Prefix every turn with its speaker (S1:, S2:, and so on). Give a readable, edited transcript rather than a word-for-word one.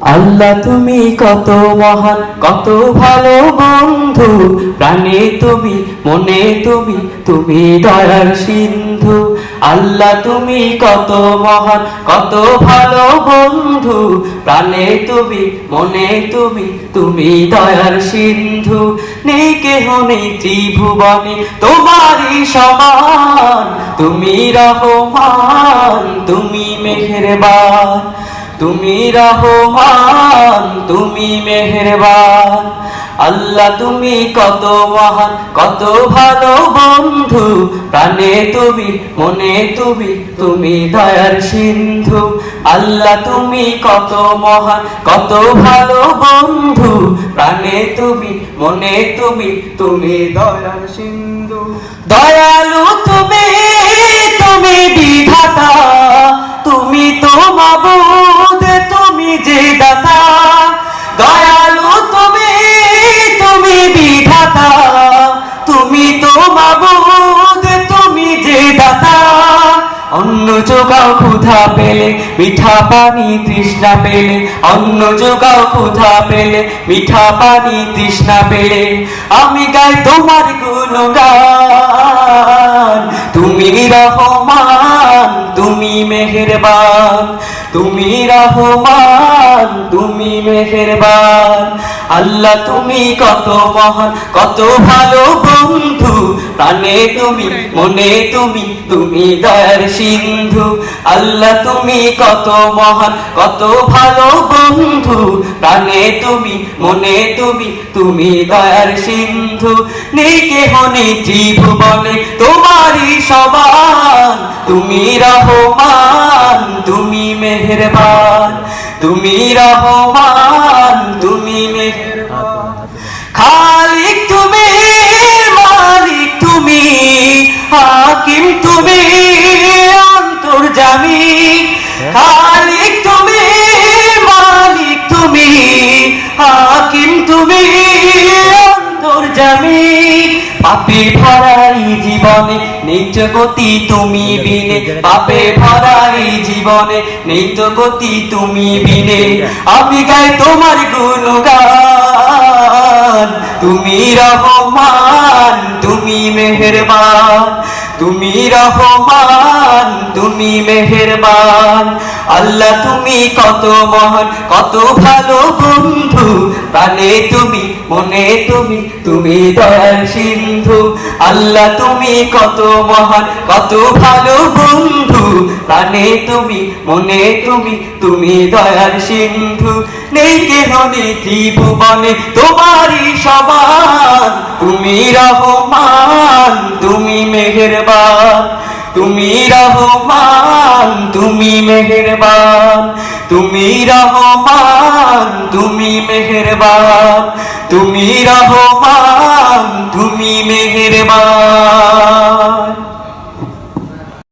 S1: আল্লাহ তুমি কত মহান, কত ভালো বন্ধু, প্রাণে তুমি, মনে তুমি, তুমি দয়ার সিন্ধু। আল্লাহ তুমি কত মহান, কত ভালো বন্ধু, প্রাণে তুমি, মনে তুমি, তুমি দয়ার সিন্ধু। নেই কেহ নেই ত্রিভুবনে তোমারই সমান, তুমি রহমান, তুমি মেহেরবান, তুমি রহমান, তুমি মেহেরবান। আল্লাহ তুমি কত মহান, কত ভালো বন্ধু, প্রাণে তুমি, মনে তুমি, তুমি দয়ার সিন্ধু। আল্লাহ তুমি কত মহান, কত ভালো বন্ধু, প্রাণে তুমি, মনে তুমি, তুমি দয়ার সিন্ধু। দয়ালু তুমি, তুমি বিধাতা, তুমি তো মাবুদ, তুমি যে দাতা। দয়ালু তুমি, তুমি বিধাতা, তুমি তো মাবুদ, তুমি যে দাতা। অন্ন যোগাও ক্ষুধা পেলে, মিঠা পানি তৃষ্ণা পেলে, অন্ন যোগাও ক্ষুধা পেলে, মিঠা পানি তৃষ্ণা পেলে, আমি গাই তোমার গুণগান। তুমি রহমান, তুমি মেহেরবান, তুমি রহমান, তুমি মেহেরবান। আল্লাহ তুমি কত মহান, কত ভালো বন্ধু, প্রাণে তুমি, মনে তুমি, তুমি দয়ার সিন্ধু। আল্লাহ তুমি কত মহান, কত ভালো বন্ধু, প্রাণে তুমি, মনে তুমি, তুমি দয়ার সিন্ধু। নেই কেহ নেই ত্রিভুবনে তোমারই সমান, তুমি রহমান, তুমি মেহেরবান, তুমি রহমান, তুমি মেহেরবান। খালিক তুমি, মালিক তুমি, হাকিম তুমি, অন্তর্যামী। খালিক তুমি, মালিক তুমি, হাকিম তুমি, অন্তর্যামী। পাপে ভরা এই জীবনে নেই তো গতি তুমি বিনে, পাপে ভরা এই জীবনে নেই তো গতি তুমি বিনে, আমি গাই তোমার গুণগান। তুমি রহমান, তুমি মেহেরবান, তুমি রহমান, তুমি মেহেরবান। আল্লাহ তুমি কত মহান, কত ভালো বন্ধু, প্রাণে তুমি, মনে তুমি, তুমি দয়ার সিন্ধু। আল্লাহ তুমি কত মহান, কত ভালো বন্ধু, প্রাণে তুমি, মনে তুমি, তুমি দয়ার সিন্ধু। নেই কেহ নেই ত্রিভুবনে তোমারই সমান, তুমি রহমান, তুমি মেহেরবান, তুমি রহমান, তুমি মেহেরবান, তুমি রহমান, তুমি মেহেরবান, তুমি রহমান, তুমি মেহেরবান।